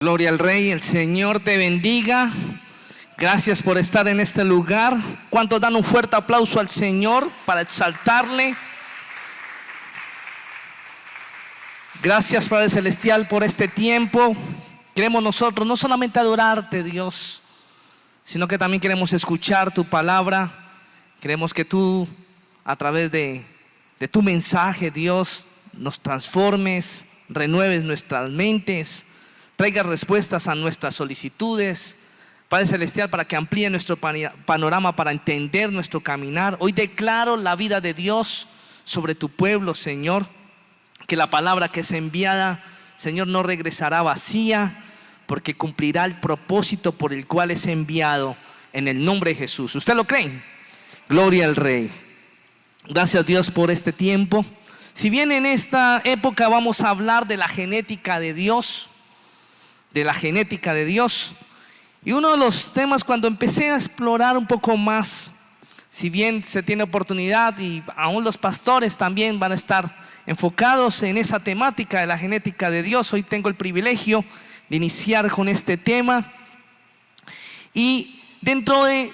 Gloria al Rey, el Señor te bendiga. Gracias por estar en este lugar. ¿Cuántos dan un fuerte aplauso al Señor para exaltarle? Gracias, Padre Celestial, por este tiempo. Queremos nosotros no solamente adorarte, Dios, sino que también queremos escuchar tu palabra. Queremos que tú, a través de tu mensaje, Dios, nos transformes, renueves nuestras mentes, traiga respuestas a nuestras solicitudes, Padre Celestial, para que amplíe nuestro panorama, para entender nuestro caminar. Hoy declaro la vida de Dios sobre tu pueblo, Señor, que la palabra que es enviada, Señor, no regresará vacía, porque cumplirá el propósito por el cual es enviado, en el nombre de Jesús. ¿Usted lo cree? Gloria al Rey. Gracias, Dios, por este tiempo. Si bien en esta época vamos a hablar de la genética de Dios, y uno de los temas, cuando empecé a explorar un poco más, si bien se tiene oportunidad y aún los pastores también van a estar enfocados en esa temática de la genética de Dios, hoy tengo el privilegio de iniciar con este tema. Y dentro de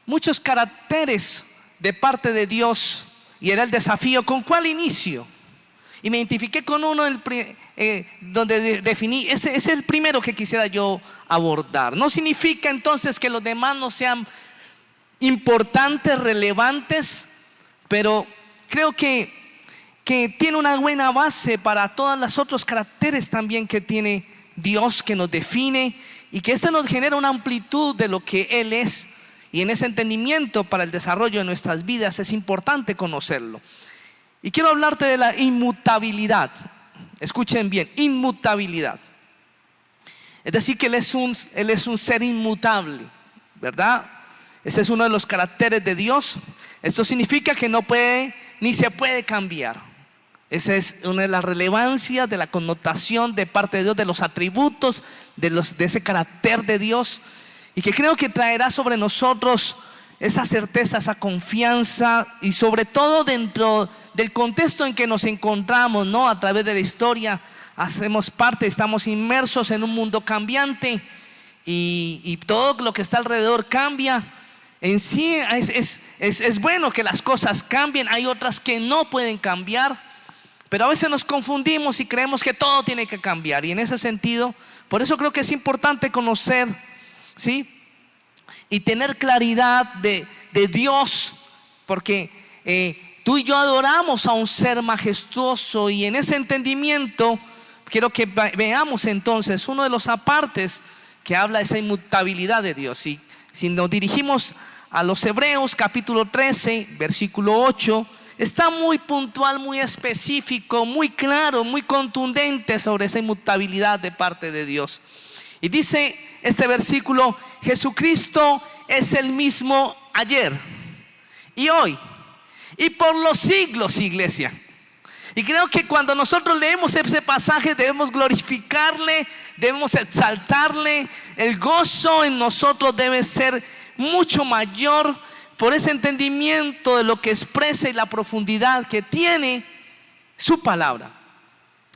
muchos caracteres de parte de Dios, y era el desafío, ¿con cuál inicio? Y me identifiqué con uno donde definí, ese es el primero que quisiera yo abordar. No significa entonces que los demás no sean importantes, relevantes, pero creo que tiene una buena base para todos los otros caracteres también que tiene Dios, que nos define, y que esto nos genera una amplitud de lo que Él es. Y en ese entendimiento, para el desarrollo de nuestras vidas, es importante conocerlo. Y quiero hablarte de la inmutabilidad. Escuchen bien, inmutabilidad. Es decir, que Él es un ser inmutable, ¿verdad? Ese es uno de los caracteres de Dios. Esto significa que no puede ni se puede cambiar. Esa es una de las relevancias de la connotación de parte de Dios, de los atributos de ese carácter de Dios, y que creo que traerá sobre nosotros esa certeza, esa confianza, y sobre todo dentro del contexto en que nos encontramos, ¿no? A través de la historia hacemos parte, estamos inmersos en un mundo cambiante, y todo lo que está alrededor cambia. En sí es bueno que las cosas cambien. Hay otras que no pueden cambiar, pero a veces nos confundimos y creemos que todo tiene que cambiar. Y en ese sentido, por eso creo que es importante conocer, ¿sí?, y tener claridad de Dios, porque tú y yo adoramos a un ser majestuoso, y en ese entendimiento quiero que veamos entonces uno de los apartes que habla de esa inmutabilidad de Dios. Y si nos dirigimos a los Hebreos capítulo 13 versículo 8, está muy puntual, muy específico, muy claro, muy contundente sobre esa inmutabilidad de parte de Dios. Y dice este versículo: Jesucristo es el mismo ayer y hoy y por los siglos, iglesia. Y creo que cuando nosotros leemos ese pasaje debemos glorificarle, debemos exaltarle. El gozo en nosotros debe ser mucho mayor por ese entendimiento de lo que expresa y la profundidad que tiene su palabra.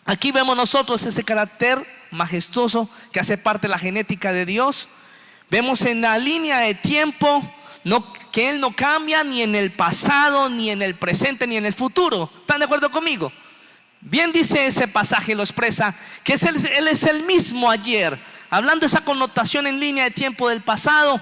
Aquí vemos nosotros ese carácter majestuoso que hace parte de la genética de Dios. Vemos en la línea de tiempo que Él no cambia ni en el pasado, ni en el presente, ni en el futuro. ¿Están de acuerdo conmigo? Bien dice ese pasaje, lo expresa, que Él es el mismo ayer, hablando de esa connotación en línea de tiempo del pasado.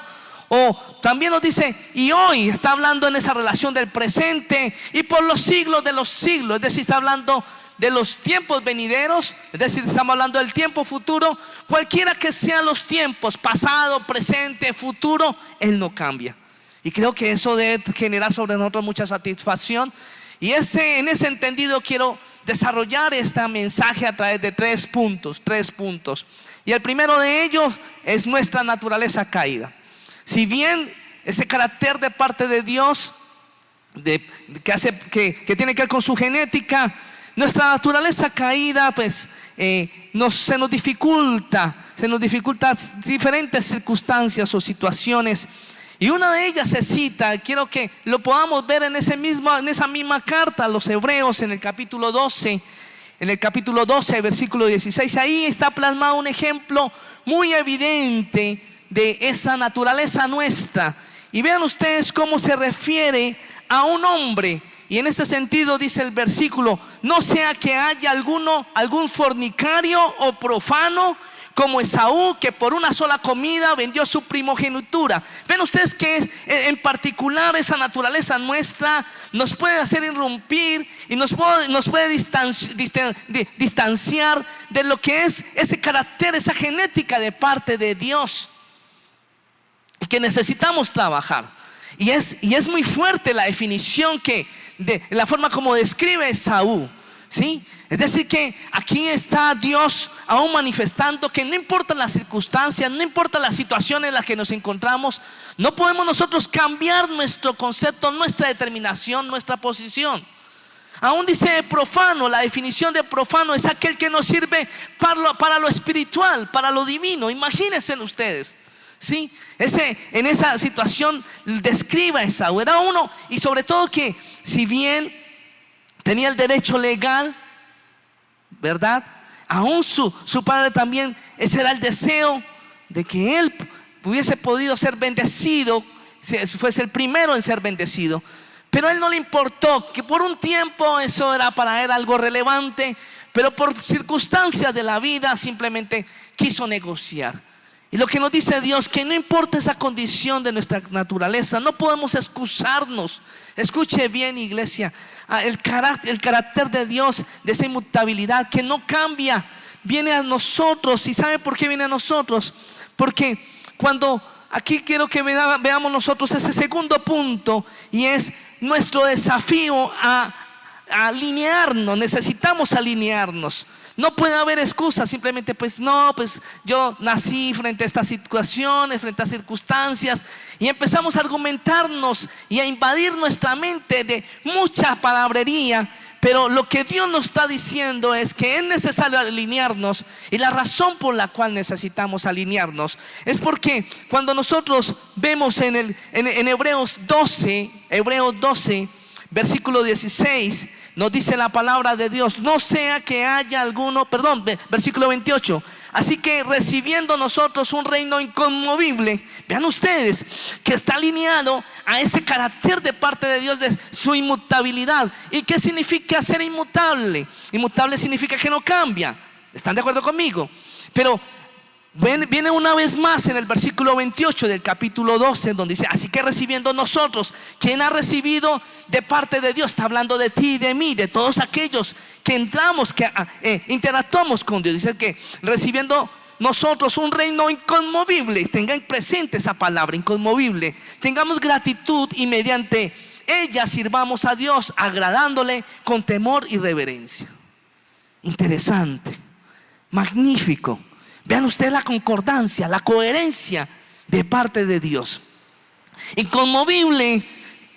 O también nos dice, y hoy, está hablando en esa relación del presente, y por los siglos de los siglos. Es decir, está hablando de los tiempos venideros, es decir, estamos hablando del tiempo futuro. Cualquiera que sean los tiempos, pasado, presente, futuro, Él no cambia. Y creo que eso debe generar sobre nosotros mucha satisfacción. Y en ese entendido quiero desarrollar este mensaje a través de tres puntos. Y el primero de ellos es nuestra naturaleza caída. Si bien ese carácter de parte de Dios que tiene que ver con su genética, nuestra naturaleza caída pues se nos dificulta diferentes circunstancias o situaciones. Y una de ellas se cita, quiero que lo podamos ver en esa misma carta a los Hebreos, en el capítulo 12, en el capítulo 12, versículo 16. Ahí está plasmado un ejemplo muy evidente de esa naturaleza nuestra. Y vean ustedes cómo se refiere a un hombre. Y en este sentido dice el versículo: no sea que haya algún fornicario o profano como Esaú, que por una sola comida vendió su primogenitura. Ven ustedes que en particular esa naturaleza nuestra nos puede hacer irrumpir y nos puede distanciar de lo que es ese carácter, esa genética de parte de Dios, y que necesitamos trabajar. Y es muy fuerte la definición de la forma como describe Esaú, ¿sí? Es decir, que aquí está Dios aún manifestando que no importa las circunstancias, no importa la situación en la que nos encontramos, no podemos nosotros cambiar nuestro concepto, nuestra determinación, nuestra posición. Aún dice profano. La definición de profano es aquel que nos sirve para lo espiritual, para lo divino. Imagínense ustedes, ¿sí? En esa situación describe a Esaú. Era uno, y sobre todo que si bien tenía el derecho legal, ¿verdad? Aún su padre también, ese era el deseo de que él hubiese podido ser bendecido, fuese el primero en ser bendecido. Pero a él no le importó, que por un tiempo eso era para él algo relevante, pero por circunstancias de la vida simplemente quiso negociar. Y lo que nos dice Dios, que no importa esa condición de nuestra naturaleza, no podemos excusarnos. Escuche bien, iglesia, el carácter de Dios, de esa inmutabilidad que no cambia, viene a nosotros. ¿Y sabe por qué viene a nosotros? Porque aquí quiero que veamos nosotros ese segundo punto, y es nuestro desafío a alinearnos. Necesitamos alinearnos. No puede haber excusas, simplemente pues yo nací frente a estas situaciones, frente a circunstancias, y empezamos a argumentarnos y a invadir nuestra mente de mucha palabrería. Pero lo que Dios nos está diciendo es que es necesario alinearnos, y la razón por la cual necesitamos alinearnos es porque cuando nosotros vemos en Hebreos 12, versículo 16, nos dice la palabra de Dios: no sea que haya versículo 28. Así que recibiendo nosotros un reino inconmovible, vean ustedes que está alineado a ese carácter de parte de Dios, de su inmutabilidad. ¿Y qué significa ser inmutable? Inmutable significa que no cambia. ¿Están de acuerdo conmigo? Pero viene una vez más en el versículo 28 del capítulo 12, donde dice: así que recibiendo nosotros, ¿quién ha recibido de parte de Dios? Está hablando de ti y de mí, de todos aquellos que entramos, que interactuamos con Dios. Dice que recibiendo nosotros un reino inconmovible. Tengan presente esa palabra, inconmovible. Tengamos gratitud y mediante ella sirvamos a Dios, agradándole con temor y reverencia. Interesante, magnífico. Vean ustedes la concordancia, la coherencia de parte de Dios. Inconmovible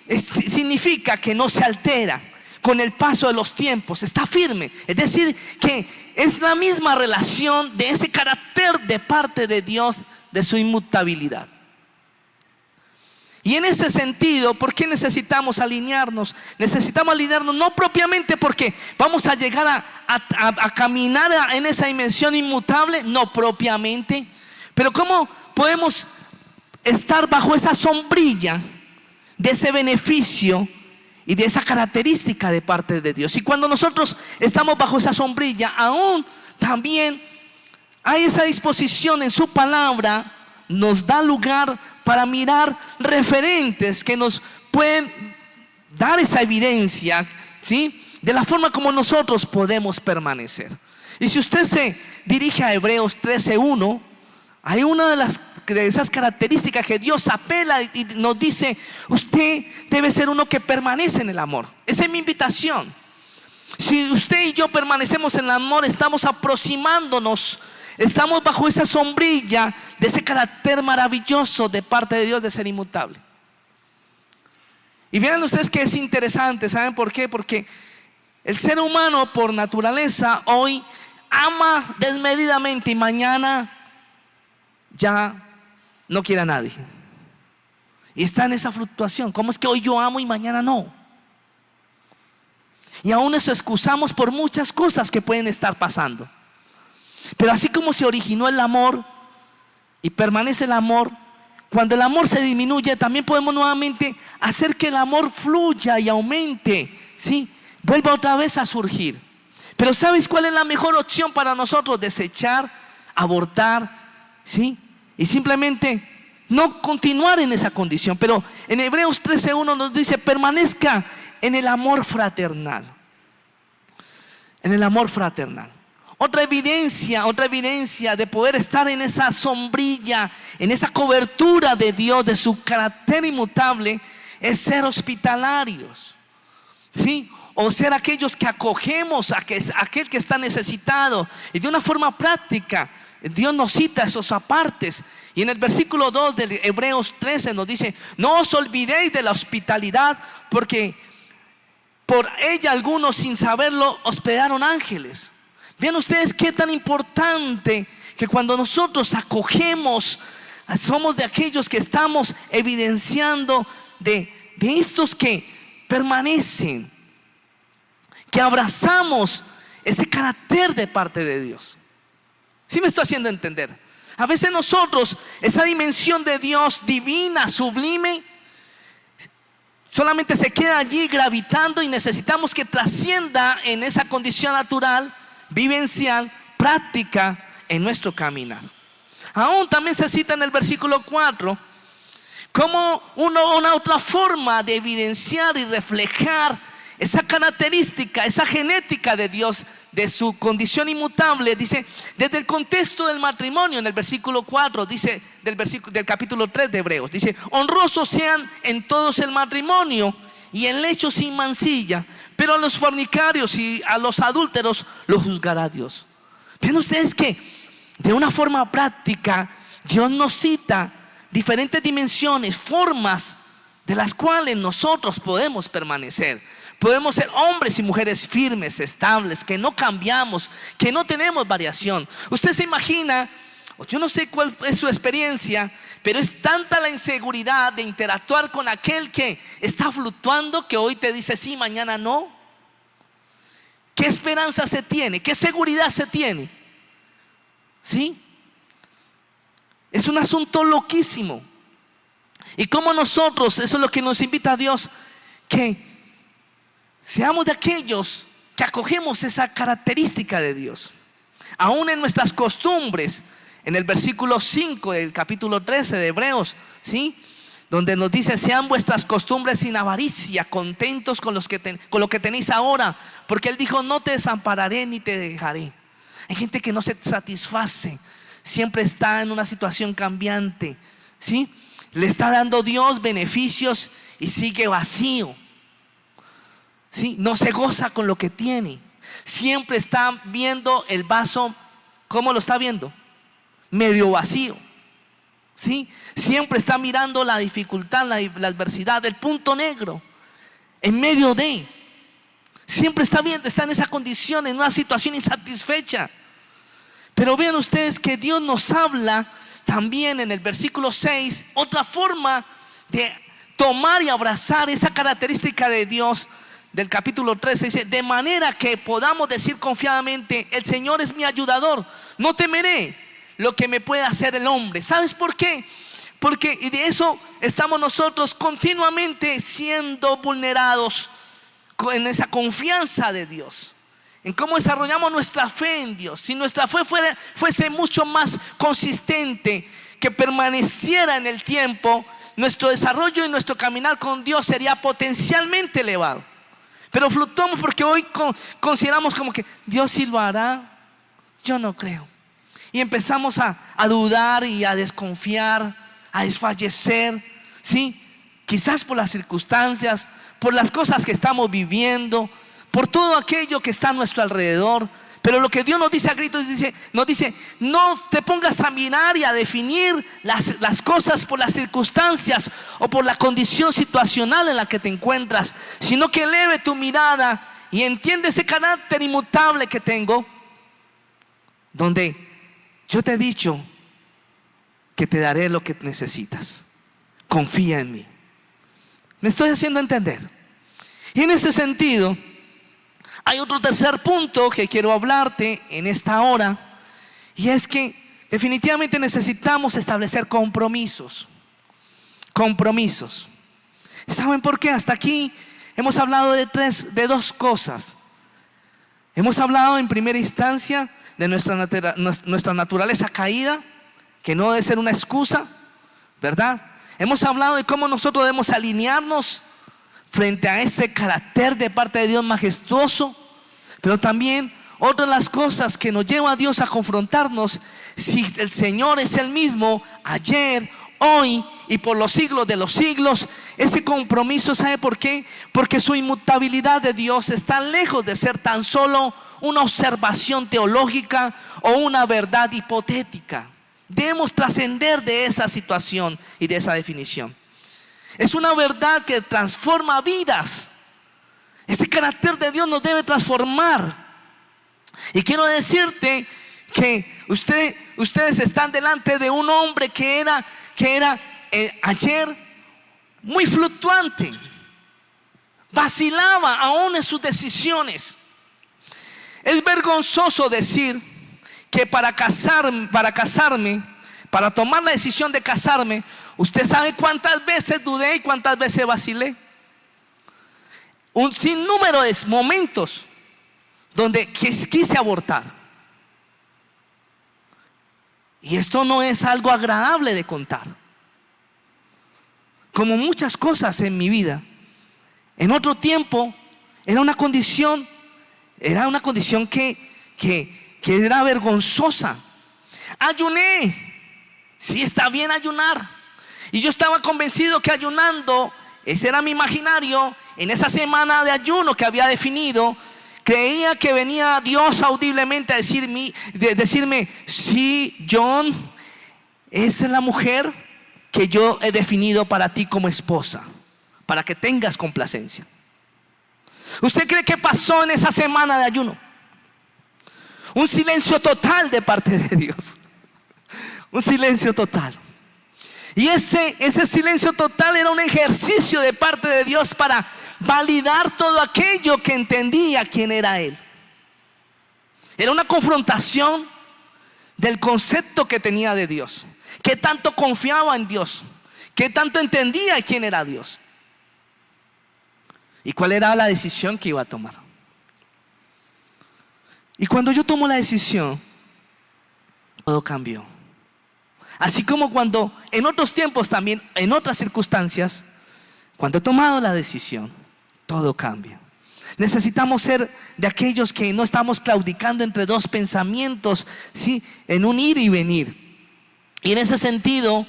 significa que no se altera con el paso de los tiempos, está firme. Es decir, que es la misma relación de ese carácter de parte de Dios, de su inmutabilidad. Y en ese sentido, ¿por qué necesitamos alinearnos? Necesitamos alinearnos no propiamente porque vamos a llegar a caminar en esa dimensión inmutable, no propiamente. Pero ¿cómo podemos estar bajo esa sombrilla de ese beneficio y de esa característica de parte de Dios? Y cuando nosotros estamos bajo esa sombrilla, aún también hay esa disposición en su palabra, nos da lugar para mirar referentes que nos pueden dar esa evidencia, ¿sí?, de la forma como nosotros podemos permanecer. Y si usted se dirige a Hebreos 13:1, hay una de esas características que Dios apela y nos dice: usted debe ser uno que permanece en el amor. Esa es mi invitación. Si usted y yo permanecemos en el amor, estamos aproximándonos, estamos bajo esa sombrilla de ese carácter maravilloso de parte de Dios de ser inmutable. Y vean ustedes que es interesante. ¿Saben por qué? Porque el ser humano por naturaleza hoy ama desmedidamente y mañana ya no quiere a nadie. Y está en esa fluctuación. ¿Cómo es que hoy yo amo y mañana no? Y aún nos excusamos por muchas cosas que pueden estar pasando. Pero así como se originó el amor y permanece el amor, cuando el amor se disminuye, también podemos nuevamente hacer que el amor fluya y aumente, ¿sí? Vuelva otra vez a surgir. Pero ¿sabes cuál es la mejor opción para nosotros? Desechar, abortar, ¿sí? Y simplemente no continuar en esa condición. Pero en Hebreos 13:1 nos dice: permanezca en el amor fraternal. En el amor fraternal. Otra evidencia de poder estar en esa sombrilla, en esa cobertura de Dios, de su carácter inmutable, es ser hospitalarios, ¿sí? O ser aquellos que acogemos a aquel que está necesitado. Y de una forma práctica, Dios nos cita esos apartes. Y en el versículo 2 de Hebreos 13 nos dice: no os olvidéis de la hospitalidad, porque por ella algunos, sin saberlo, hospedaron ángeles. Vean ustedes qué tan importante que cuando nosotros acogemos, somos de aquellos que estamos evidenciando de estos que permanecen, que abrazamos ese carácter de parte de Dios. ¿Sí me estoy haciendo entender? A veces nosotros, esa dimensión de Dios divina, sublime, solamente se queda allí gravitando, y necesitamos que trascienda en esa condición natural, vivencial, práctica en nuestro caminar. Aún también se cita en el versículo 4 como una otra forma de evidenciar y reflejar esa característica, esa genética de Dios, de su condición inmutable. Dice, desde el contexto del matrimonio, en el versículo 4, dice, del capítulo 3 de Hebreos, dice: honrosos sean en todos el matrimonio y el lecho sin mancilla, pero a los fornicarios y a los adúlteros los juzgará Dios. Ven ustedes que de una forma práctica Dios nos cita diferentes dimensiones, formas de las cuales nosotros podemos permanecer. Podemos ser hombres y mujeres firmes, estables, que no cambiamos, que no tenemos variación. Usted se imagina, yo no sé cuál es su experiencia, pero es tanta la inseguridad de interactuar con aquel que está fluctuando, que hoy te dice sí, mañana no. ¿Qué esperanza se tiene? ¿Qué seguridad se tiene? ¿Sí? Es un asunto loquísimo. Y como nosotros, eso es lo que nos invita a Dios, que seamos de aquellos que acogemos esa característica de Dios. Aún en nuestras costumbres, en el versículo 5 del capítulo 13 de Hebreos, ¿sí? Donde nos dice: sean vuestras costumbres sin avaricia, contentos con lo que tenéis ahora, porque Él dijo: no te desampararé ni te dejaré. Hay gente que no se satisface, siempre está en una situación cambiante, ¿sí? Le está dando Dios beneficios y sigue vacío, ¿sí? No se goza con lo que tiene. Siempre está viendo el vaso, ¿cómo lo está viendo? Medio vacío, ¿sí? Siempre está mirando la dificultad, la adversidad, el punto negro en medio de. Siempre está viendo, está en esa condición, en una situación insatisfecha. Pero vean ustedes que Dios nos habla también en el versículo 6, otra forma de tomar y abrazar esa característica de Dios. Del capítulo 13 dice: de manera que podamos decir confiadamente: el Señor es mi ayudador, no temeré lo que me pueda hacer el hombre. ¿Sabes por qué? Porque de eso estamos nosotros continuamente siendo vulnerados, en esa confianza de Dios, en cómo desarrollamos nuestra fe en Dios. Si nuestra fe fuese mucho más consistente, que permaneciera en el tiempo, nuestro desarrollo y nuestro caminar con Dios sería potencialmente elevado. Pero fluctuamos porque hoy consideramos como que Dios sí lo hará, yo no creo. Y empezamos a dudar y a desconfiar, a desfallecer, ¿sí? Quizás por las circunstancias, por las cosas que estamos viviendo, por todo aquello que está a nuestro alrededor. Pero lo que Dios nos dice a gritos, nos dice: no te pongas a mirar y a definir las cosas por las circunstancias o por la condición situacional en la que te encuentras, sino que eleve tu mirada y entiende ese carácter inmutable que tengo, donde yo te he dicho que te daré lo que necesitas. Confía en mí. ¿Me estoy haciendo entender? Y en ese sentido, Hay otro tercer punto que quiero hablarte en esta hora, y es que definitivamente necesitamos establecer compromisos. Compromisos. ¿Saben por qué? Hasta aquí hemos hablado de dos cosas. Hemos hablado en primera instancia de nuestra naturaleza caída, que no debe ser una excusa, ¿verdad? Hemos hablado de cómo nosotros debemos alinearnos frente a ese carácter de parte de Dios majestuoso, pero también otra de las cosas que nos lleva a Dios a confrontarnos: si el Señor es el mismo ayer, hoy y por los siglos de los siglos. Ese compromiso, ¿sabe por qué? Porque su inmutabilidad de Dios está lejos de ser tan solo una observación teológica o una verdad hipotética. Debemos trascender de esa situación y de esa definición. Es una verdad que transforma vidas. Ese carácter de Dios nos debe transformar. Y quiero decirte que ustedes están delante de un hombre que era ayer muy fluctuante, vacilaba aún en sus decisiones. Es vergonzoso decir que para tomar la decisión de casarme, ¿usted sabe cuántas veces dudé y cuántas veces vacilé? Un sinnúmero de momentos donde quise abortar. Y esto no es algo agradable de contar. Como muchas cosas en mi vida, en otro tiempo era una condición que era vergonzosa. Ayuné. Sí, está bien ayunar. Y yo estaba convencido que ayunando, ese era mi imaginario, en esa semana de ayuno que había definido, creía que venía Dios audiblemente a decirme: sí, John, esa es la mujer que yo he definido para ti como esposa, para que tengas complacencia. ¿Usted cree que pasó en esa semana de ayuno? Un silencio total de parte de Dios. Un silencio total. Y ese silencio total era un ejercicio de parte de Dios para validar todo aquello que entendía quién era Él. Era una confrontación del concepto que tenía de Dios. ¿Qué tanto confiaba en Dios? ¿Qué tanto entendía quién era Dios? ¿Y cuál era la decisión que iba a tomar? Y cuando yo tomo la decisión, todo cambió. Así como cuando en otros tiempos también, en otras circunstancias, cuando he tomado la decisión, todo cambia. Necesitamos ser de aquellos que no estamos claudicando entre dos pensamientos, ¿sí? En un ir y venir. Y en ese sentido,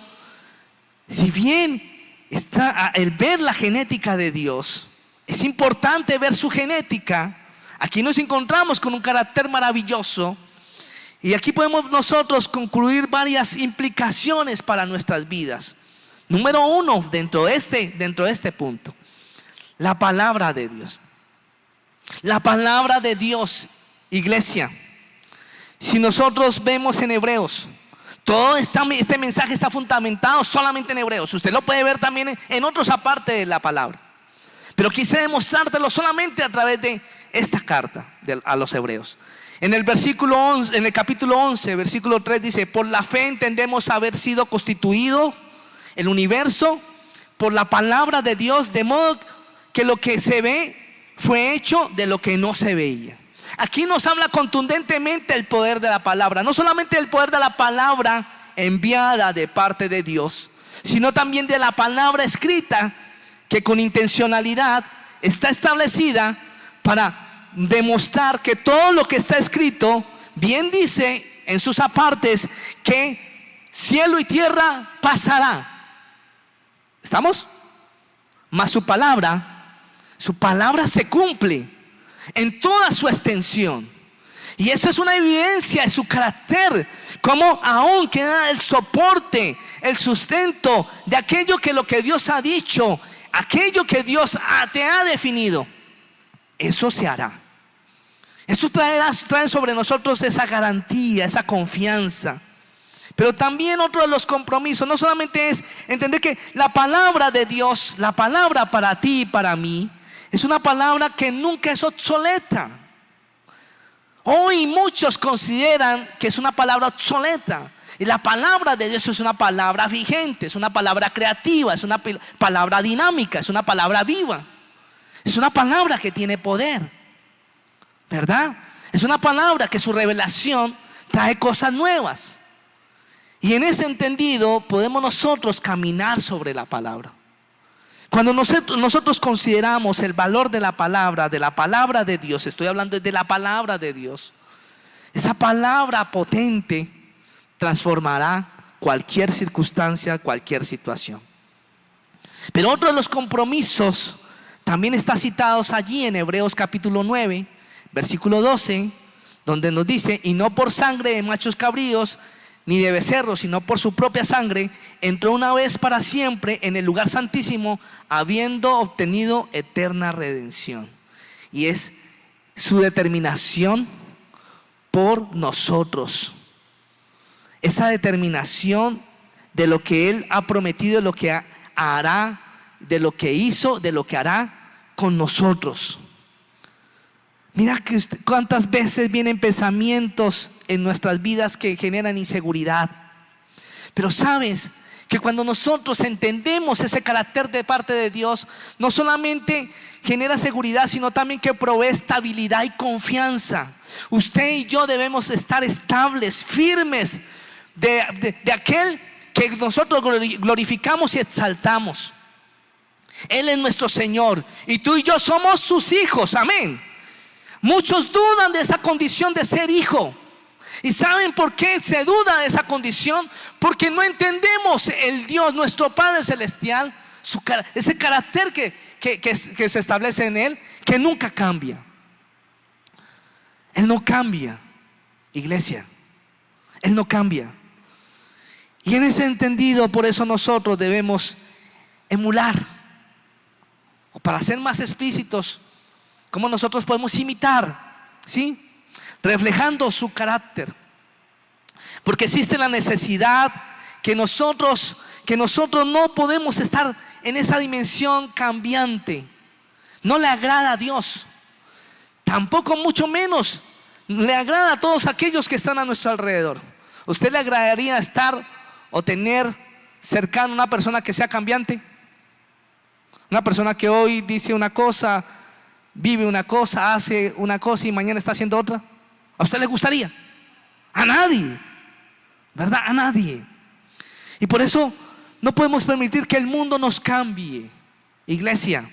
si bien está el ver la genética de Dios, es importante ver su genética. Aquí nos encontramos con un carácter maravilloso, y aquí podemos nosotros concluir varias implicaciones para nuestras vidas. Número uno, dentro de este punto, la palabra de Dios. La palabra de Dios, iglesia. Si nosotros vemos en Hebreos, todo este mensaje está fundamentado solamente en Hebreos. Usted lo puede ver también en otros aparte de la palabra, pero quise demostrártelo solamente a través de esta carta a los Hebreos. En el capítulo 11, versículo 3 dice: por la fe entendemos haber sido constituido el universo por la palabra de Dios, de modo que lo que se ve fue hecho de lo que no se veía. Aquí nos habla contundentemente el poder de la palabra. No solamente el poder de la palabra enviada de parte de Dios, sino también de la palabra escrita, que con intencionalidad está establecida para demostrar que todo lo que está escrito, bien dice en sus apartes, que cielo y tierra pasará. ¿Estamos? Mas su palabra se cumple en toda su extensión. Y eso es una evidencia de su carácter, como aún queda el soporte, el sustento de aquello que lo que Dios ha dicho, aquello que Dios te ha definido, eso se hará. Eso trae sobre nosotros esa garantía, esa confianza. Pero también otro de los compromisos no solamente es entender que la palabra de Dios, la palabra para ti y para mí, es una palabra que nunca es obsoleta. Hoy muchos consideran que es una palabra obsoleta. Y la palabra de Dios es una palabra vigente, es una palabra creativa, es una palabra dinámica, es una palabra viva. Es una palabra que tiene poder, ¿verdad? Es una palabra que su revelación trae cosas nuevas. Y en ese entendido podemos nosotros caminar sobre la palabra. Cuando nosotros consideramos el valor de la palabra de Dios, estoy hablando de la palabra de Dios, esa palabra potente transformará cualquier circunstancia, cualquier situación. Pero otro de los compromisos también está citados allí en Hebreos capítulo 9, versículo 12, donde nos dice: y no por sangre de machos cabríos ni de becerros, sino por su propia sangre, entró una vez para siempre en el lugar santísimo, habiendo obtenido eterna redención. Y es su determinación por nosotros. Esa determinación de lo que Él ha prometido, de lo que hará, de lo que hizo, de lo que hará con nosotros. Mira que cuántas veces vienen pensamientos en nuestras vidas que generan inseguridad. Pero sabes que cuando nosotros entendemos ese carácter de parte de Dios, no solamente genera seguridad, sino también que provee estabilidad y confianza. Usted y yo debemos estar estables, firmes de aquel que nosotros glorificamos y exaltamos. Él es nuestro Señor y tú y yo somos sus hijos, amén. Muchos dudan de esa condición de ser hijo. ¿Y saben por qué se duda de esa condición? Porque no entendemos el Dios, nuestro Padre Celestial, ese carácter que se establece en Él, que nunca cambia. Él no cambia, iglesia. Él no cambia. Y en ese entendido, por eso nosotros debemos emular, o para ser más explícitos, cómo nosotros podemos imitar, ¿sí? Reflejando su carácter. Porque existe la necesidad que nosotros no podemos estar en esa dimensión cambiante. No le agrada a Dios. Tampoco, mucho menos, le agrada a todos aquellos que están a nuestro alrededor. ¿Usted le agradaría estar o tener cercano a una persona que sea cambiante? Una persona que hoy dice una cosa, vive una cosa, hace una cosa y mañana está haciendo otra. ¿A usted le gustaría? A nadie, ¿verdad? A nadie. Y por eso no podemos permitir que el mundo nos cambie, iglesia.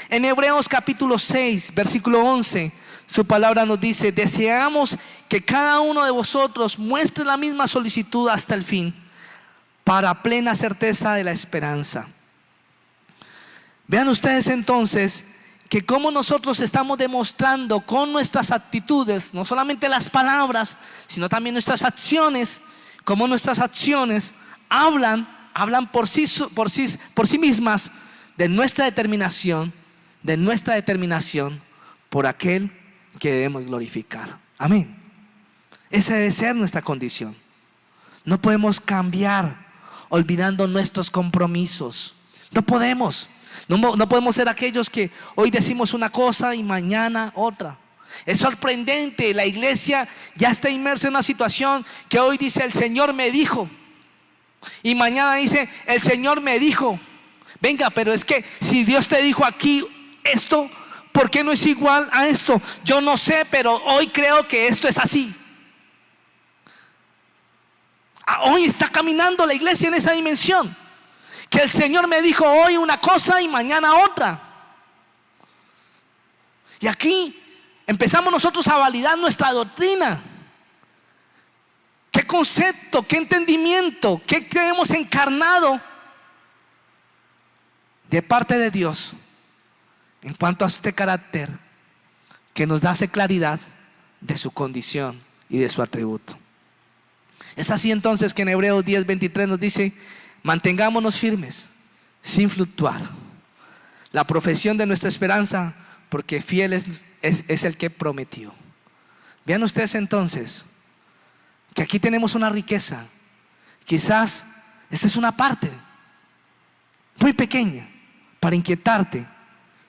En Hebreos capítulo 6, versículo 11, su palabra nos dice: deseamos que cada uno de vosotros muestre la misma solicitud hasta el fin, para plena certeza de la esperanza. Vean ustedes entonces que cómo nosotros estamos demostrando con nuestras actitudes, no solamente las palabras, sino también nuestras acciones, cómo nuestras acciones hablan por sí mismas de nuestra determinación por aquel que debemos glorificar. Amén. Esa debe ser nuestra condición. No podemos cambiar olvidando nuestros compromisos. No podemos. No podemos ser aquellos que hoy decimos una cosa y mañana otra. Es sorprendente, la iglesia ya está inmersa en una situación que hoy dice: el Señor me dijo, y mañana dice: el Señor me dijo. Venga, pero es que si Dios te dijo aquí esto, ¿por qué no es igual a esto? Yo no sé, pero hoy creo que esto es así. Hoy está caminando la iglesia en esa dimensión, que el Señor me dijo hoy una cosa y mañana otra. Y aquí empezamos nosotros a validar nuestra doctrina. ¿Qué concepto, qué entendimiento, qué creemos encarnado de parte de Dios en cuanto a este carácter que nos da claridad de su condición y de su atributo? Es así entonces que en Hebreos 10:23 nos dice: mantengámonos firmes, sin fluctuar, la profesión de nuestra esperanza, porque fiel es el que prometió. Vean ustedes entonces que aquí tenemos una riqueza. Quizás esta es una parte muy pequeña para inquietarte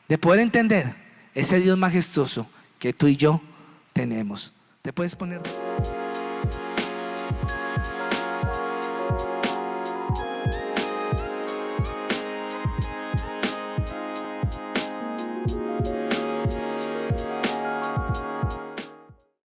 de poder entender ese Dios majestuoso que tú y yo tenemos. Te puedes poner.